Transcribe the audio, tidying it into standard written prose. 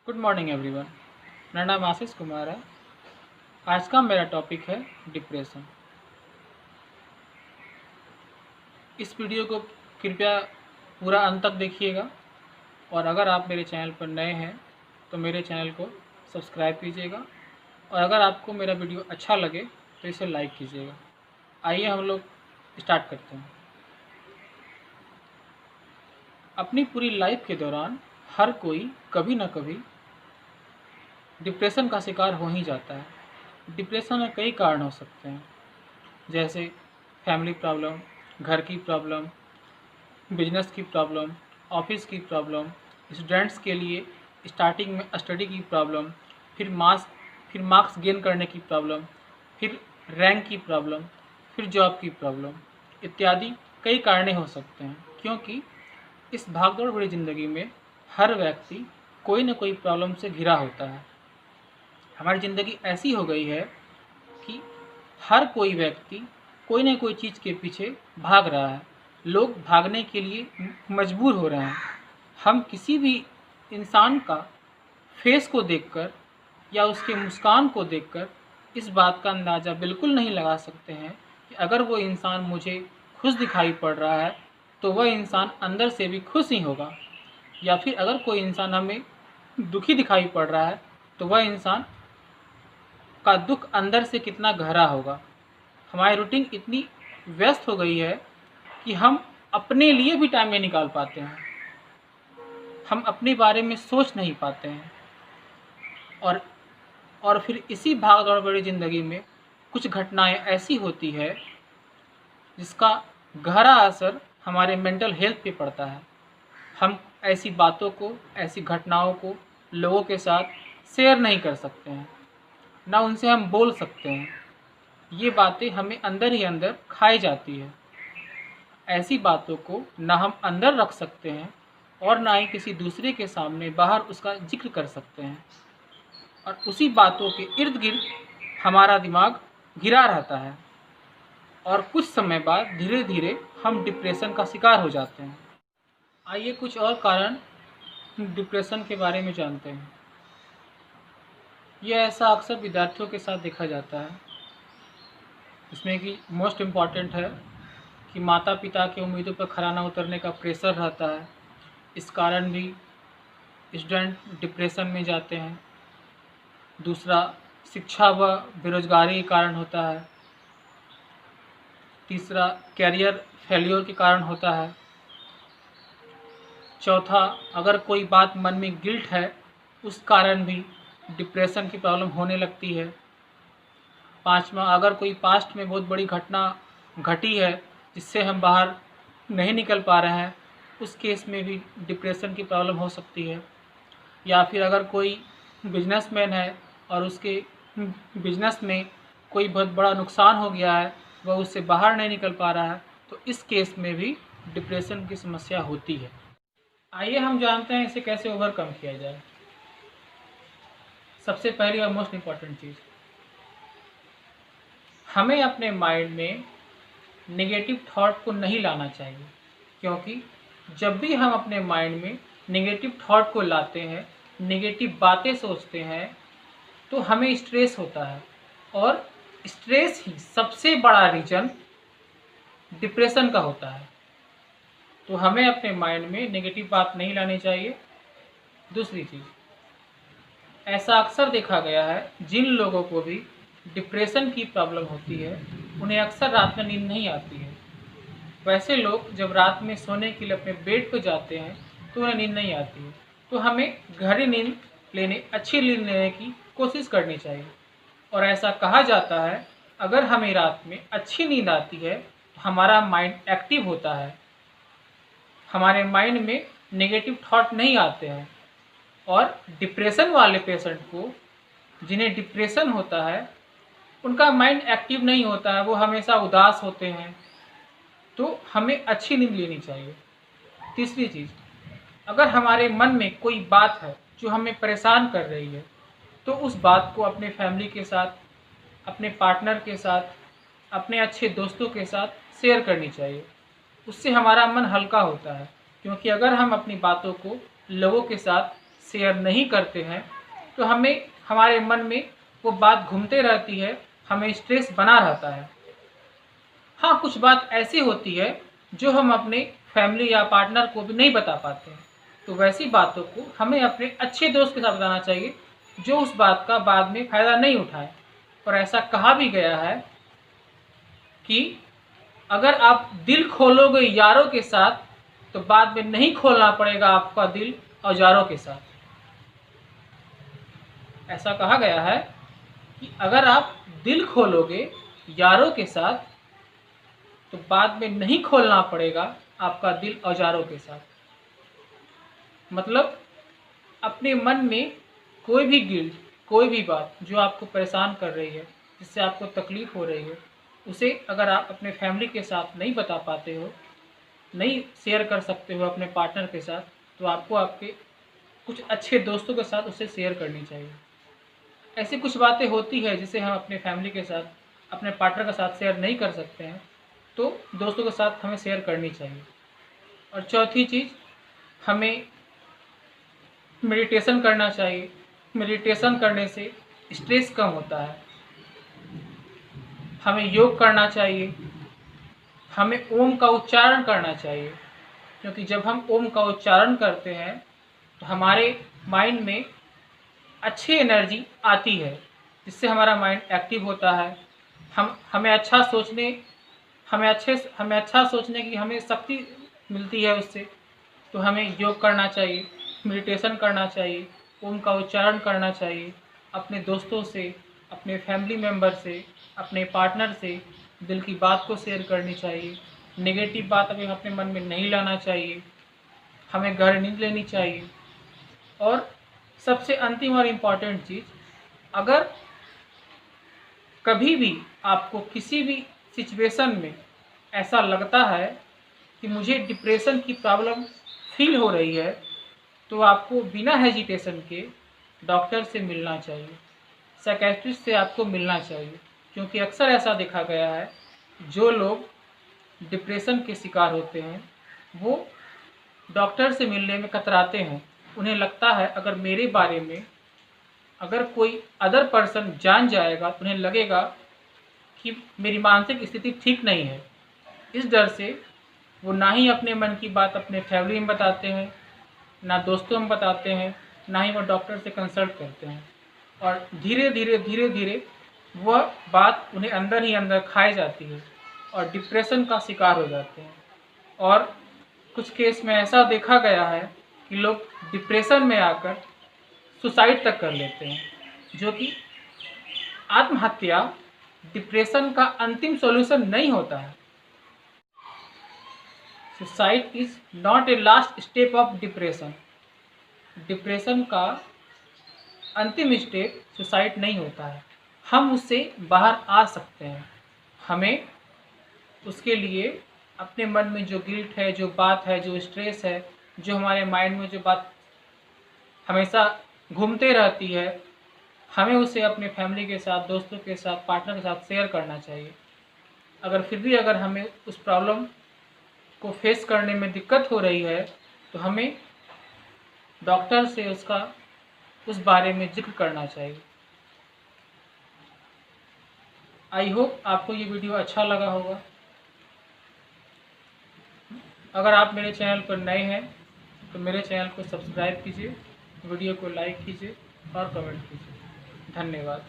Good morning everyone. मेरा नाम आशीष कुमार है। आज का मेरा टॉपिक है डिप्रेशन। इस वीडियो को कृपया पूरा अंत तक देखिएगा और अगर आप मेरे चैनल पर नए हैं तो मेरे चैनल को सब्सक्राइब कीजिएगा और अगर आपको मेरा वीडियो अच्छा लगे तो इसे लाइक कीजिएगा। आइए हम लोग स्टार्ट करते हैं। अपनी पूरी लाइफ के दौरान हर कोई कभी ना कभी डिप्रेशन का शिकार हो ही जाता है। डिप्रेशन में कई कारण हो सकते हैं, जैसे फैमिली प्रॉब्लम, घर की प्रॉब्लम, बिजनेस की प्रॉब्लम, ऑफिस की प्रॉब्लम, स्टूडेंट्स के लिए स्टार्टिंग में स्टडी की प्रॉब्लम, फिर मार्क्स गेन करने की प्रॉब्लम, फिर रैंक की प्रॉब्लम, फिर जॉब की प्रॉब्लम इत्यादि कई कारण हो सकते हैं। क्योंकि इस भागदौड़ भरी ज़िंदगी में हर व्यक्ति कोई न कोई प्रॉब्लम से घिरा होता है। हमारी ज़िंदगी ऐसी हो गई है कि हर कोई व्यक्ति कोई न कोई चीज़ के पीछे भाग रहा है। लोग भागने के लिए मजबूर हो रहे हैं। हम किसी भी इंसान का फेस को देखकर या उसके मुस्कान को देखकर इस बात का अंदाज़ा बिल्कुल नहीं लगा सकते हैं कि अगर वो इंसान मुझे खुश दिखाई पड़ रहा है तो वह इंसान अंदर से भी खुश ही होगा, या फिर अगर कोई इंसान हमें दुखी दिखाई पड़ रहा है तो वह इंसान का दुख अंदर से कितना गहरा होगा। हमारी रूटीन इतनी व्यस्त हो गई है कि हम अपने लिए भी टाइम नहीं निकाल पाते हैं। हम अपने बारे में सोच नहीं पाते हैं और फिर इसी भाग दौड़ भरी ज़िंदगी में कुछ घटनाएं ऐसी होती है जिसका गहरा असर हमारे मेंटल हेल्थ पे पड़ता है। हम ऐसी बातों को, ऐसी घटनाओं को लोगों के साथ शेयर नहीं कर सकते हैं, ना उनसे हम बोल सकते हैं। ये बातें हमें अंदर ही अंदर खाई जाती है। ऐसी बातों को ना हम अंदर रख सकते हैं और ना ही किसी दूसरे के सामने बाहर उसका जिक्र कर सकते हैं, और उसी बातों के इर्द गिर्द हमारा दिमाग घिरा रहता है और कुछ समय बाद धीरे धीरे हम डिप्रेशन का शिकार हो जाते हैं। आइए कुछ और कारण डिप्रेशन के बारे में जानते हैं। यह ऐसा अक्सर विद्यार्थियों के साथ देखा जाता है, इसमें कि मोस्ट इम्पॉर्टेंट है कि माता पिता की उम्मीदों पर खरा न उतरने का प्रेशर रहता है। इस कारण भी स्टूडेंट डिप्रेशन में जाते हैं। दूसरा, शिक्षा व बेरोजगारी के कारण होता है। तीसरा, कैरियर फेल्योर के कारण होता है। चौथा, अगर कोई बात मन में गिल्ट है उस कारण भी डिप्रेशन की प्रॉब्लम होने लगती है। पांचवा, अगर कोई पास्ट में बहुत बड़ी घटना घटी है जिससे हम बाहर नहीं निकल पा रहे हैं, उस केस में भी डिप्रेशन की प्रॉब्लम हो सकती है। या फिर अगर कोई बिजनेसमैन है और उसके बिजनेस में कोई बहुत बड़ा नुकसान हो गया है, वह उससे बाहर नहीं निकल पा रहा है, तो इस केस में भी डिप्रेशन की समस्या होती है। आइए हम जानते हैं इसे कैसे ओवरकम किया जाए। सबसे पहली और मोस्ट इम्पॉर्टेंट चीज़, हमें अपने माइंड में नेगेटिव थॉट को नहीं लाना चाहिए। क्योंकि जब भी हम अपने माइंड में नेगेटिव थॉट को लाते हैं, नेगेटिव बातें सोचते हैं, तो हमें स्ट्रेस होता है और स्ट्रेस ही सबसे बड़ा रीज़न डिप्रेशन का होता है। तो हमें अपने माइंड में नेगेटिव बात नहीं लानी चाहिए। दूसरी चीज़, ऐसा अक्सर देखा गया है जिन लोगों को भी डिप्रेशन की प्रॉब्लम होती है उन्हें अक्सर रात में नींद नहीं आती है। वैसे लोग जब रात में सोने के लिए अपने बेड पर जाते हैं तो उन्हें नींद नहीं आती है। तो हमें गहरी नींद लेने, अच्छी नींद लेने की कोशिश करनी चाहिए। और ऐसा कहा जाता है, अगर हमें रात में अच्छी नींद आती है तो हमारा माइंड एक्टिव होता है, हमारे माइंड में नेगेटिव थॉट नहीं आते हैं। और डिप्रेशन वाले पेशेंट को, जिन्हें डिप्रेशन होता है, उनका माइंड एक्टिव नहीं होता है, वो हमेशा उदास होते हैं। तो हमें अच्छी नींद लेनी चाहिए। तीसरी चीज़, अगर हमारे मन में कोई बात है जो हमें परेशान कर रही है तो उस बात को अपने फैमिली के साथ, अपने पार्टनर के साथ, अपने अच्छे दोस्तों के साथ शेयर करनी चाहिए। उससे हमारा मन हल्का होता है। क्योंकि अगर हम अपनी बातों को लोगों के साथ शेयर नहीं करते हैं तो हमें हमारे मन में वो बात घूमते रहती है, हमें स्ट्रेस बना रहता है। हाँ, कुछ बात ऐसी होती है जो हम अपने फैमिली या पार्टनर को भी नहीं बता पाते हैं, तो वैसी बातों को हमें अपने अच्छे दोस्त के साथ बताना चाहिए जो उस बात का बाद में फ़ायदा नहीं उठाए। और ऐसा कहा भी गया है कि अगर आप दिल खोलोगे यारों के साथ तो बाद में नहीं खोलना पड़ेगा आपका दिल औजारों के साथ। ऐसा कहा गया है कि अगर आप दिल खोलोगे यारों के साथ तो बाद में नहीं खोलना पड़ेगा आपका दिल औजारों के साथ। मतलब अपने मन में कोई भी गिल्ट, कोई भी बात जो आपको परेशान कर रही है, जिससे आपको तकलीफ़ हो रही है, उसे अगर आप अपने फैमिली के साथ नहीं बता पाते हो, नहीं शेयर कर सकते हो अपने पार्टनर के साथ, तो आपको आपके कुछ अच्छे दोस्तों के साथ उसे शेयर करनी चाहिए। ऐसी कुछ बातें होती है जिसे हम अपने फैमिली के साथ, अपने पार्टनर के साथ शेयर नहीं कर सकते हैं, तो दोस्तों के साथ हमें शेयर करनी चाहिए। और चौथी चीज़, हमें मेडिटेशन करना चाहिए। मेडिटेशन करने से स्ट्रेस कम होता है। हमें योग करना चाहिए। हमें ओम का उच्चारण करना चाहिए, क्योंकि जब हम ओम का उच्चारण करते हैं तो हमारे माइंड में अच्छी एनर्जी आती है, जिससे हमारा माइंड एक्टिव होता है। हमें अच्छा सोचने की हमें शक्ति मिलती है उससे। तो हमें योग करना चाहिए, मेडिटेशन करना चाहिए, ओम का उच्चारण करना चाहिए, अपने दोस्तों से, अपने फैमिली मेम्बर से, अपने पार्टनर से दिल की बात को शेयर करनी चाहिए। नेगेटिव बात अभी अपने मन में नहीं लाना चाहिए। हमें गहरी नींद लेनी चाहिए। और सबसे अंतिम और इम्पॉर्टेंट चीज़, अगर कभी भी आपको किसी भी सिचुएशन में ऐसा लगता है कि मुझे डिप्रेशन की प्रॉब्लम फील हो रही है, तो आपको बिना हेजिटेशन के डॉक्टर से मिलना चाहिए, साइकियाट्रिस्ट से आपको मिलना चाहिए। क्योंकि अक्सर ऐसा देखा गया है, जो लोग डिप्रेशन के शिकार होते हैं वो डॉक्टर से मिलने में कतराते हैं। उन्हें लगता है अगर मेरे बारे में अगर कोई अदर पर्सन जान जाएगा तो उन्हें लगेगा कि मेरी मानसिक स्थिति ठीक नहीं है। इस डर से वो ना ही अपने मन की बात अपने फैमिली में बताते हैं, ना दोस्तों में बताते हैं, ना ही वो डॉक्टर से कंसल्ट करते हैं। और धीरे धीरे वह बात उन्हें अंदर ही अंदर खाई जाती है और डिप्रेशन का शिकार हो जाते हैं। और कुछ केस में ऐसा देखा गया है कि लोग डिप्रेशन में आकर सुसाइड तक कर लेते हैं, जो कि आत्महत्या डिप्रेशन का अंतिम सॉल्यूशन नहीं होता है। Suicide is not a last step of depression. Depression का अंतिम स्टेप सुसाइड नहीं होता है। हम उससे बाहर आ सकते हैं। हमें उसके लिए अपने मन में जो गिल्ट है, जो बात है, जो स्ट्रेस है, जो हमारे माइंड में जो बात हमेशा घूमते रहती है, हमें उसे अपने फैमिली के साथ, दोस्तों के साथ, पार्टनर के साथ शेयर करना चाहिए। अगर हमें उस प्रॉब्लम को फेस करने में दिक्कत हो रही है तो हमें डॉक्टर से उस बारे में जिक्र करना चाहिए। आई होप आपको ये वीडियो अच्छा लगा होगा। अगर आप मेरे चैनल पर नए हैं तो मेरे चैनल को सब्सक्राइब कीजिए, वीडियो को लाइक कीजिए और कमेंट कीजिए। धन्यवाद।